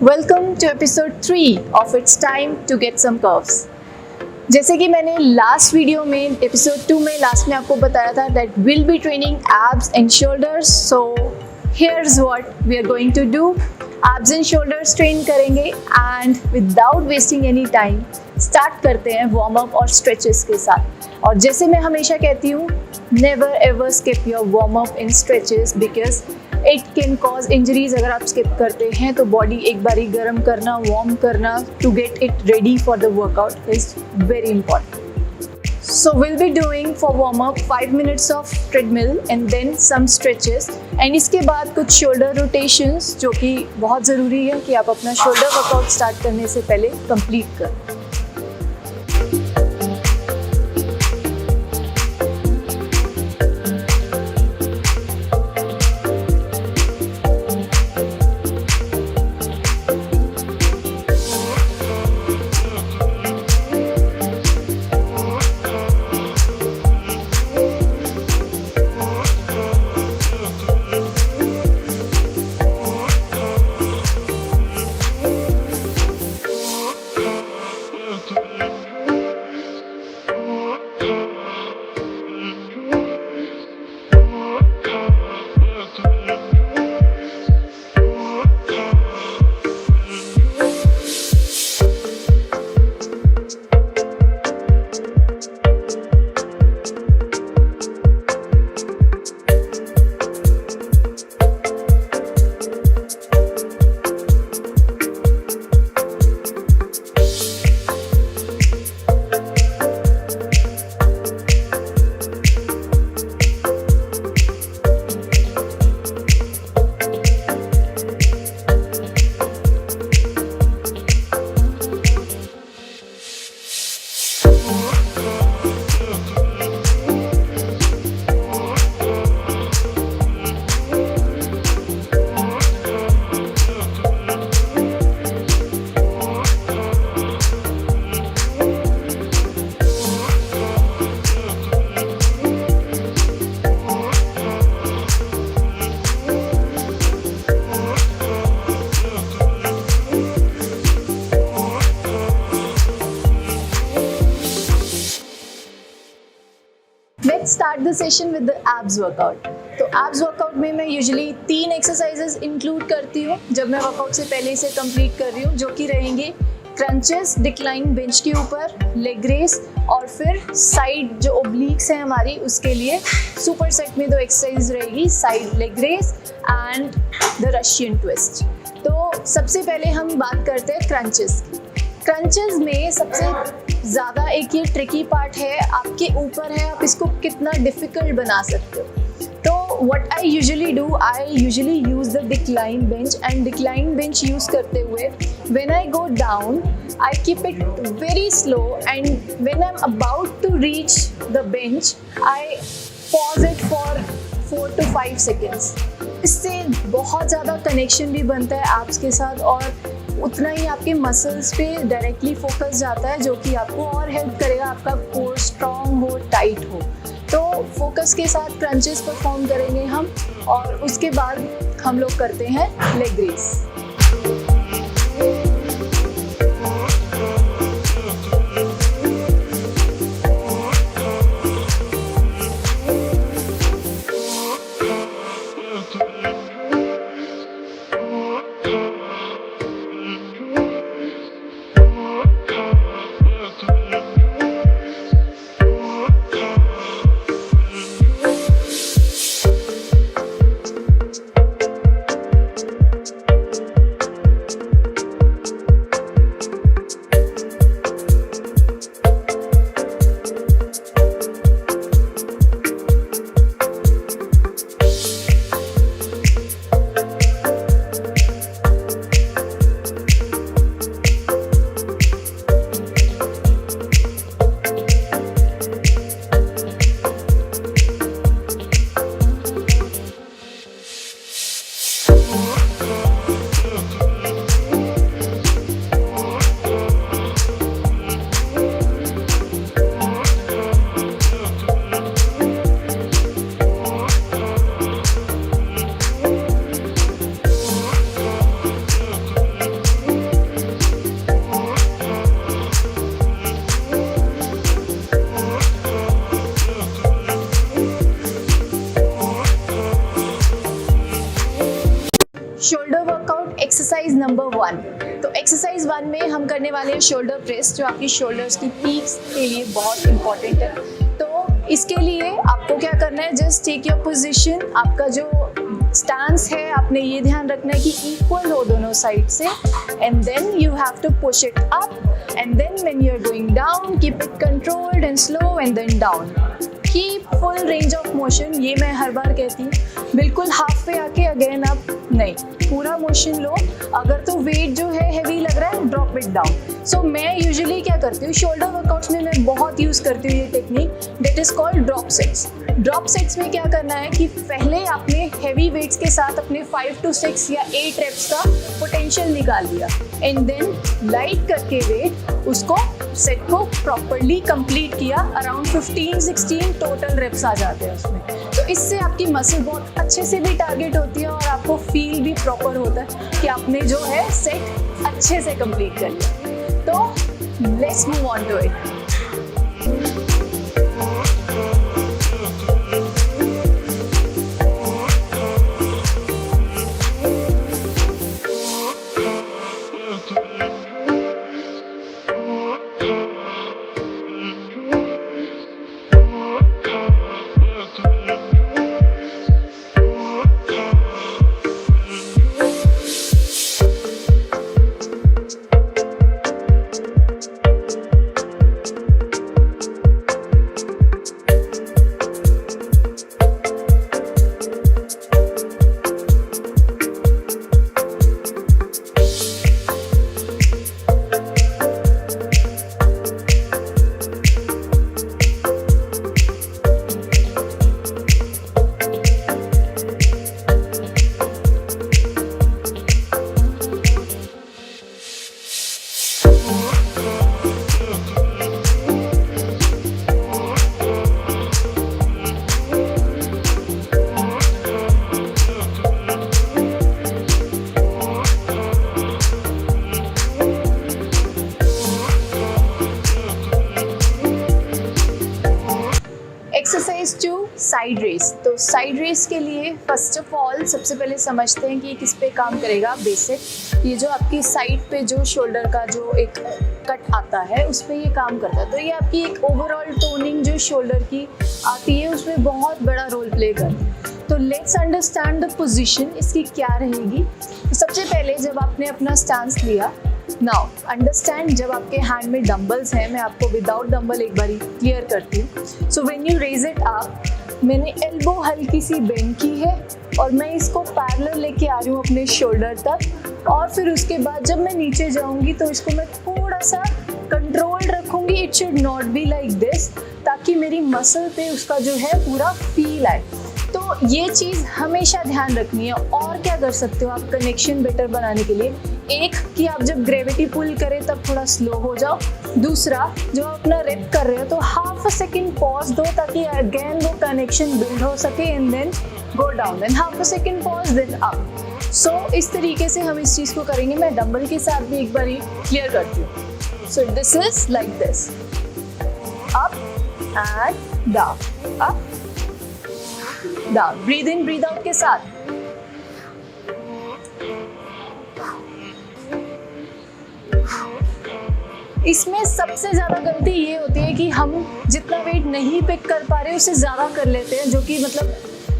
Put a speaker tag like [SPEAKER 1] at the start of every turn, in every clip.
[SPEAKER 1] Welcome to episode 3 of it's time to get some curves. जैसे कि मैंने last video में एपिसोड 2 में लास्ट में आपको बताया था that will be training abs and shoulders. So here's what we are going to do. Abs and shoulders train करेंगे and without wasting any time start करते हैं वार्म अप और स्ट्रेचेस के साथ। और जैसे मैं हमेशा कहती हूँ, never ever skip your warm up in stretches because it can cause injuries. अगर आप स्किप करते हैं तो बॉडी एक बारी गर्म करना, वार्म करना to get it ready for the workout is very important. So we'll be doing for warm up 5 minutes of treadmill and then some stretches and इसके बाद कुछ shoulder rotations जो कि बहुत ज़रूरी है कि आप अपना shoulder workout start करने से पहले complete करें। Let's start the session with the abs workout. तो abs workout में मैं यूजुअली 3 एक्सरसाइजेस इंक्लूड करती हूँ जब मैं वर्कआउट से पहले इसे कंप्लीट कर रही हूँ, जो कि रहेंगे क्रंचेस डिक्लाइन बेंच के ऊपर, लेग रेस और फिर साइड जो ओब्लिक्स हैं हमारी उसके लिए सुपर सेट में 2 एक्सरसाइज रहेगी, side leg raise and the Russian twist. तो सबसे पहले हम बात करते हैं क्रंचेस की। क्रंचेस में सबसे ज़्यादा एक ये ट्रिकी पार्ट है, आपके ऊपर है, आप इसको कितना डिफ़िकल्ट बना सकते हो। तो what I usually do, I usually use the decline bench and decline bench use करते हुए when I go down I keep it very slow and when I am about to reach the bench I pause it for 4 to 5 seconds। इससे बहुत ज़्यादा connection भी बनता है abs के साथ और उतना ही आपके मसल्स पे डायरेक्टली फोकस जाता है, जो कि आपको और हेल्प करेगा आपका कोर स्ट्रॉन्ग हो, टाइट हो। तो फोकस के साथ क्रंचेस परफॉर्म करेंगे हम और उसके बाद हम लोग करते हैं लेग रेस। Exercise number 1। तो एक्सरसाइज 1 में हम करने वाले हैं शोल्डर प्रेस, जो आपकी शोल्डर्स की पीक्स के लिए बहुत इंपॉर्टेंट है। तो इसके लिए आपको क्या करना है, जस्ट टेक योर पोजीशन। आपका जो स्टांस है आपने ये ध्यान रखना है कि इक्वल हो दोनों साइड से, and then you have to push it up, and then when you are going down keep it controlled and slow, and then down. Keep full range of motion, ये मैं हर बार कहती हूँ। बिल्कुल हाफ पे आके अगेन अप नहीं, पूरा motion लो। अगर तो वेट जो है हैवी लग रहा है, ड्रॉप इट डाउन। सो मैं यूजुअली क्या करती हूँ, शोल्डर वर्कआउट्स में मैं बहुत यूज़ करती हूँ ये technique, that is called drop sets. Drop sets में क्या करना है कि पहले आपने हैवी वेट्स के साथ अपने 5 to 6 या 8 रेप्स का पोटेंशियल निकाल लिया, एंड देन लाइट करके वेट उसको सेट को प्रॉपरली कंप्लीट किया। अराउंड 15-16 टोटल रेप्स आ जाते हैं उसमें। तो इससे आपकी मसल बहुत अच्छे से भी टारगेट होती है और आपको फील भी प्रॉपर होता है कि आपने जो है सेट अच्छे से कंप्लीट कर लिया। तो let's move on to it. Exercise 2, side raise. तो साइड रेस के लिए फर्स्ट ऑफ ऑल सबसे पहले समझते हैं कि किस पे काम करेगा। बेसिक ये जो आपकी साइड पे जो शोल्डर का जो एक कट आता है उस पे ये काम करता है। तो ये आपकी एक ओवरऑल टोनिंग जो शोल्डर की आती है उसमें बहुत बड़ा रोल प्ले करता है। तो लेट्स अंडरस्टैंड द पोजीशन, इसकी क्या रहेगी। तो सबसे पहले जब आपने अपना स्टांस लिया, नाउ अंडरस्टैंड जब आपके हैंड में डंबल्स हैं, मैं आपको विदाउट डंबल एक बारी क्लियर करती हूँ। So when you raise it up, मैंने एल्बो हल्की सी बेंड की है और मैं इसको पैरेलल लेके आ रही हूँ अपने शोल्डर तक, और फिर उसके बाद जब मैं नीचे जाऊँगी तो इसको मैं थोड़ा सा कंट्रोल रखूँगी। It should not be like this, ताकि मेरी मसल पे उसका जो है पूरा फील आए। तो ये चीज़ हमेशा ध्यान रखनी है। और क्या कर सकते हो आप कनेक्शन बेटर बनाने के लिए, एक कि आप जब ग्रेविटी पुल करें तब थोड़ा स्लो हो जाओ। दूसरा, जो आप अपना रेप कर रहे हो तो हाफ अ सेकेंड पॉज दो ताकि अगेन वो कनेक्शन बिल्ड हो सके, and then go down, then half a second pause, then up. So इस तरीके से हम इस चीज़ को करेंगे। मैं डंबल के साथ भी एक बार क्लियर करती हूँ। So this is like this, up and down, up down, breathe in breathe out के साथ। इसमें सबसे ज़्यादा गलती ये होती है कि हम जितना वेट नहीं पिक कर पा रहे उससे ज़्यादा कर लेते हैं, जो कि मतलब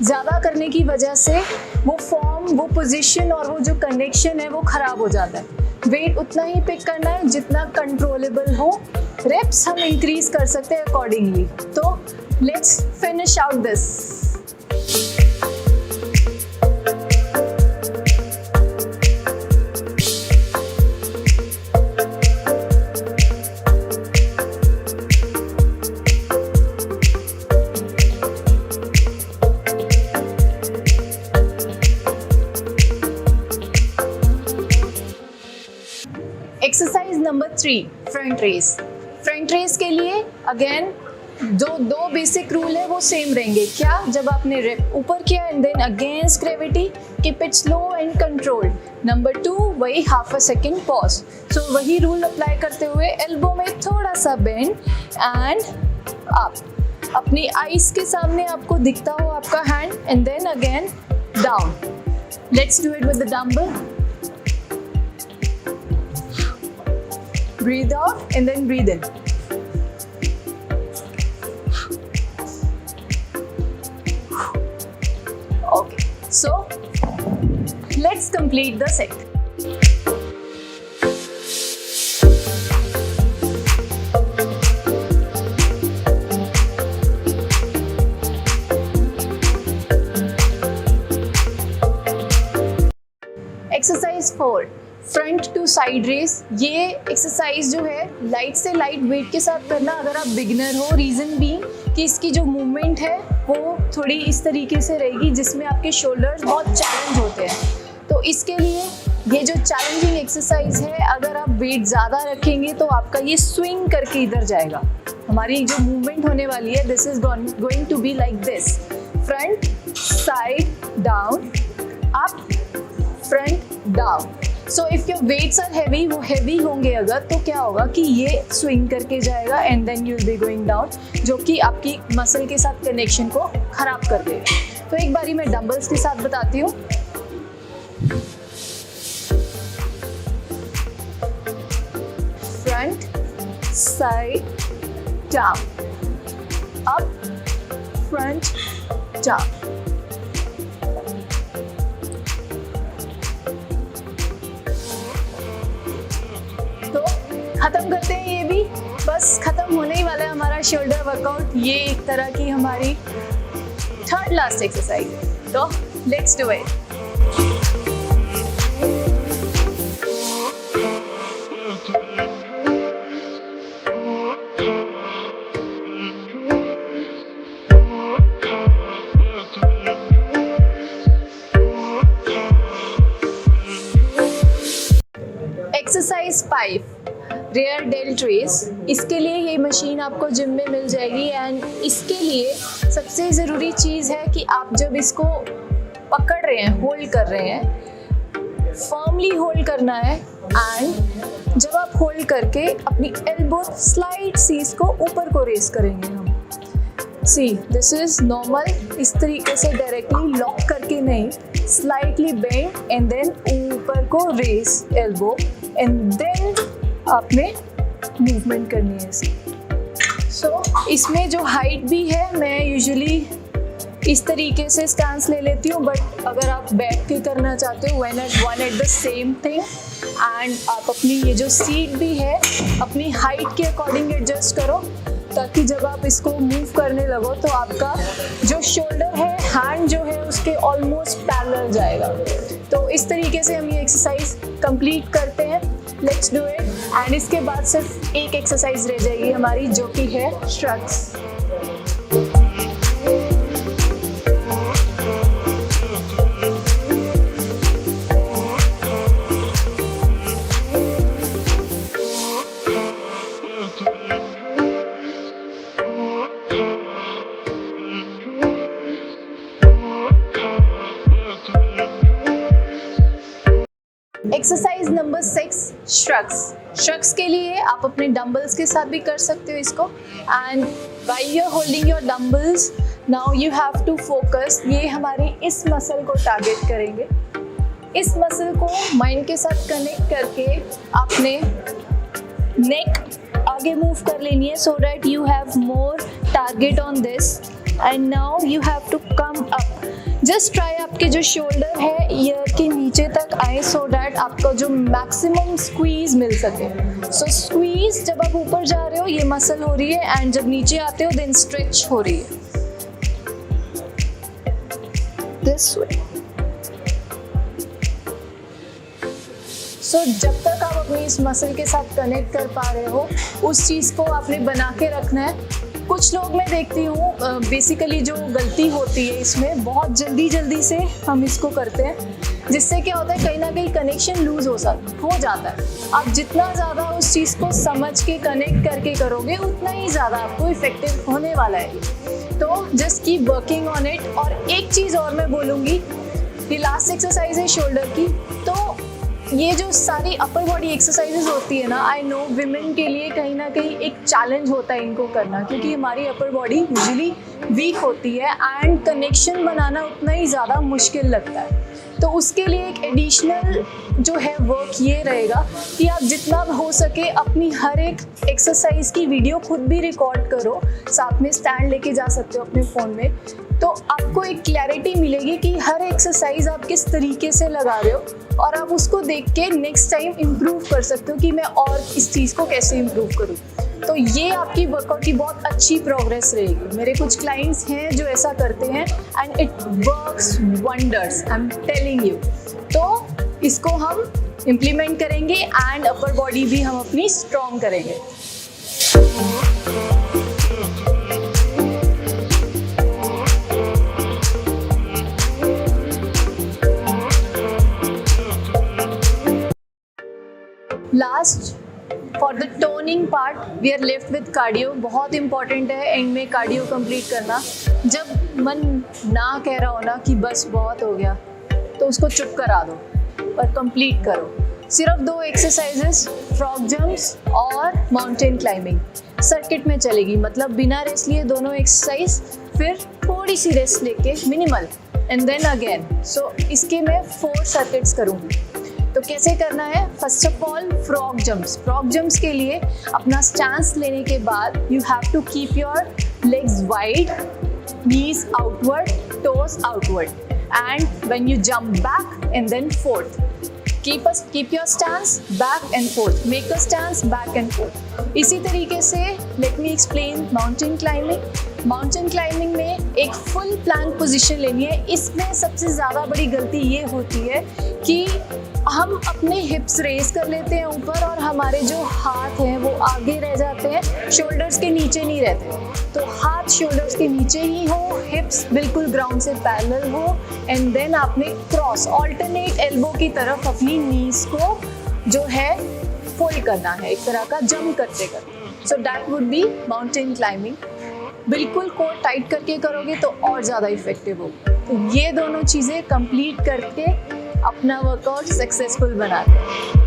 [SPEAKER 1] ज़्यादा करने की वजह से वो फॉर्म, वो पोजीशन और वो जो कनेक्शन है वो ख़राब हो जाता है। वेट उतना ही पिक करना है जितना कंट्रोलेबल हो। रेप्स हम इंक्रीज कर सकते हैं अकॉर्डिंगली। तो let's finish out this. Exercise number 3, front race. Front race के लिए अगेन दो बेसिक रूल है वो सेम रहेंगे। क्या, जब आपने रेप ऊपर किया and then against gravity keep it slow and controlled. Number 2 वही half a second pause. So वही रूल अप्लाई करते हुए एल्बो में थोड़ा सा बेंड एंड अप, अपनी आईज के सामने आपको दिखता हो आपका hand, and then again down. Let's do it with the dumbbell. breathe out and then breathe in. Okay, so let's complete the set. Exercise 4 front to side raise. ये exercise जो है लाइट से लाइट वेट के साथ करना अगर आप beginner हो, रीज़न भी कि इसकी जो मूवमेंट है वो थोड़ी इस तरीके से रहेगी जिसमें आपके शोल्डर्स बहुत चैलेंज होते हैं। तो इसके लिए ये जो चैलेंजिंग एक्सरसाइज है, अगर आप वेट ज़्यादा रखेंगे तो आपका ये स्विंग करके इधर जाएगा। हमारी जो मूवमेंट होने वाली है, this is going to be like this, front side down up front down. So if your weights are heavy, वो हैवी होंगे अगर, तो क्या होगा कि ये स्विंग करके जाएगा and then you will be going down, जो कि आपकी मसल के साथ कनेक्शन को खराब कर देगा। तो एक बारी मैं डंबल्स के साथ बताती हूँ। Front side down up front down. खत्म करते हैं ये भी, बस खत्म होने ही वाला है हमारा शोल्डर वर्कआउट। ये एक तरह की हमारी थर्ड लास्ट एक्सरसाइज है, तो let's do it. Exercise 5 rear delt raise. इसके लिए ये मशीन आपको जिम में मिल जाएगी एंड इसके लिए सबसे ज़रूरी चीज़ है कि आप जब इसको पकड़ रहे हैं, होल्ड कर रहे हैं, फर्मली होल्ड करना है एंड जब आप होल्ड करके अपनी एल्बो स्लाइड सी इसको ऊपर को रेस करेंगे हम। सी दिस इज नॉर्मल, इस तरीके से डायरेक्टली लॉक करके नहीं, स्लाइटली बेंड एंड देन ऊपर को रेस एल्बो एंड देन आपने मूवमेंट करनी है इसकी। सो इसमें जो हाइट भी है, मैं यूजुअली इस तरीके से स्टैंस ले लेती हूँ, बट अगर आप बैठ के करना चाहते हो one at the same thing and आप अपनी ये जो सीट भी है अपनी हाइट के अकॉर्डिंग एडजस्ट करो, ताकि जब आप इसको मूव करने लगो तो आपका जो शोल्डर है, हैंड जो है उसके ऑलमोस्ट पैरेलल जाएगा। तो इस तरीके से हम ये एक्सरसाइज कंप्लीट करते हैं। लेट्स डू इट एंड इसके बाद सिर्फ एक एक्सरसाइज रह जाएगी हमारी, जो कि है shrugs. Exercise number 6 shrugs. Shrugs के लिए आप अपने डंबल्स के साथ भी कर सकते हो इसको and while you are holding your dumbbells now you have to focus. ये हमारी इस मसल को टारगेट करेंगे। इस मसल को माइंड के साथ कनेक्ट करके आपने नेक आगे मूव कर लेनी है so that you have more target on this and now you have to come up. Just try आपके जो शोल्डर है ईयर के नीचे तक आए सो डैट आपका जो मैक्सिमम स्क्वीज मिल सके। सो स्क्वीज जब आप ऊपर जा रहे हो ये मसल हो रही है एंड जब नीचे आते हो देन स्ट्रेच हो रही है दिस वे। सो जब तक आप अपनी इस मसल के साथ कनेक्ट कर पा रहे हो उस चीज़ को आपने बना के रखना है। कुछ लोग मैं देखती हूँ बेसिकली जो गलती होती है इसमें, बहुत जल्दी से हम इसको करते हैं, जिससे क्या होता है कहीं ना कहीं कनेक्शन लूज हो जाता है। आप जितना ज़्यादा उस चीज़ को समझ के कनेक्ट करके करोगे उतना ही ज़्यादा आपको इफेक्टिव होने वाला है। तो just keep working on it. और एक चीज़ और मैं बोलूँगी, ये लास्ट एक्सरसाइज है शोल्डर की, तो ये जो सारी अपर बॉडी एक्सरसाइजेज होती है ना, आई नो विमेन के लिए कहीं ना कहीं एक चैलेंज होता है इनको करना, क्योंकि हमारी अपर बॉडी यूजुअली वीक होती है एंड कनेक्शन बनाना उतना ही ज़्यादा मुश्किल लगता है। तो उसके लिए एक एडिशनल जो है वर्क ये रहेगा कि आप जितना हो सके अपनी हर एक एक्सरसाइज की वीडियो खुद भी रिकॉर्ड करो, साथ में स्टैंड लेके जा सकते हो अपने फ़ोन में, तो आपको एक क्लैरिटी मिलेगी कि हर एक्सरसाइज आप किस तरीके से लगा रहे हो और आप उसको देख के नेक्स्ट टाइम इम्प्रूव कर सकते हो कि मैं और इस चीज़ को कैसे इम्प्रूव करूँ। तो ये आपकी वर्कआउट की बहुत अच्छी प्रोग्रेस रहेगी। मेरे कुछ क्लाइंट्स हैं जो ऐसा करते हैं and it works wonders, I am telling you. तो इसको हम इम्प्लीमेंट करेंगे एंड अपर बॉडी भी हम अपनी स्ट्रॉन्ग करेंगे। Last for the toning part we are left with cardio. बहुत इंपॉर्टेंट है एंड में कार्डियो कंप्लीट करना। जब मन ना कह रहा हो ना कि बस बहुत हो गया, तो उसको चुप करा दो और कंप्लीट करो। सिर्फ 2 एक्सरसाइजेस, फ्रॉग जंप्स और माउंटेन क्लाइंबिंग सर्किट में चलेगी, मतलब बिना रेस्ट लिए दोनों एक्सरसाइज, फिर थोड़ी सी रेस्ट लेके minimal and then again. So इसके मैं 4 सर्किट्स करूँगी। तो कैसे करना है? First of all frog jumps. Frog jumps के लिए अपना स्टैंस लेने के बाद you have to keep your legs wide, knees outward, toes outward, and when you jump back and then forth, keep your stance back and forth, make a stance back and forth। इसी तरीके से let me explain mountain climbing. Mountain climbing में एक full plank position लेनी है। इसमें सबसे ज़्यादा बड़ी गलती ये होती है कि हम अपने हिप्स रेस कर लेते हैं ऊपर और हमारे जो हाथ हैं वो आगे रह जाते हैं, शोल्डर्स के नीचे नहीं रहते। तो हाथ शोल्डर्स के नीचे ही हो, हिप्स बिल्कुल ग्राउंड से पैरेलल हो एंड देन आपने क्रॉस ऑल्टरनेट एल्बो की तरफ अपनी नीज को जो है फोल्ड करना है, एक तरह का जंप करते करते। So that would be mountain climbing. बिल्कुल कोर टाइट करके करोगे तो और ज़्यादा इफेक्टिव होगा। तो ये दोनों चीज़ें कंप्लीट करके अपना वर्कआउट सक्सेसफुल बनाते हैं।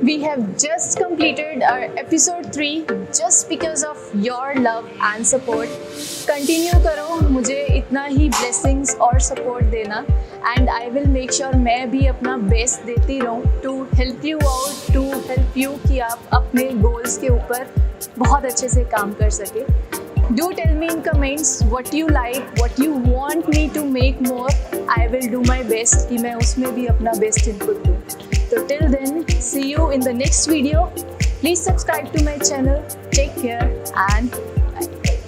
[SPEAKER 1] We have just completed our episode 3 just because of your love and support. Continue करो मुझे इतना ही blessings और support देना and I will make sure मैं भी अपना best देती रहूँ to help you out, to help you कि आप अपने goals के ऊपर बहुत अच्छे से काम कर सके. Do tell me in comments what you like, what you want me to make more. I will do my best कि मैं उसमें भी अपना best input दूँ. So till then, see you in the next video. Please subscribe to my channel. Take care and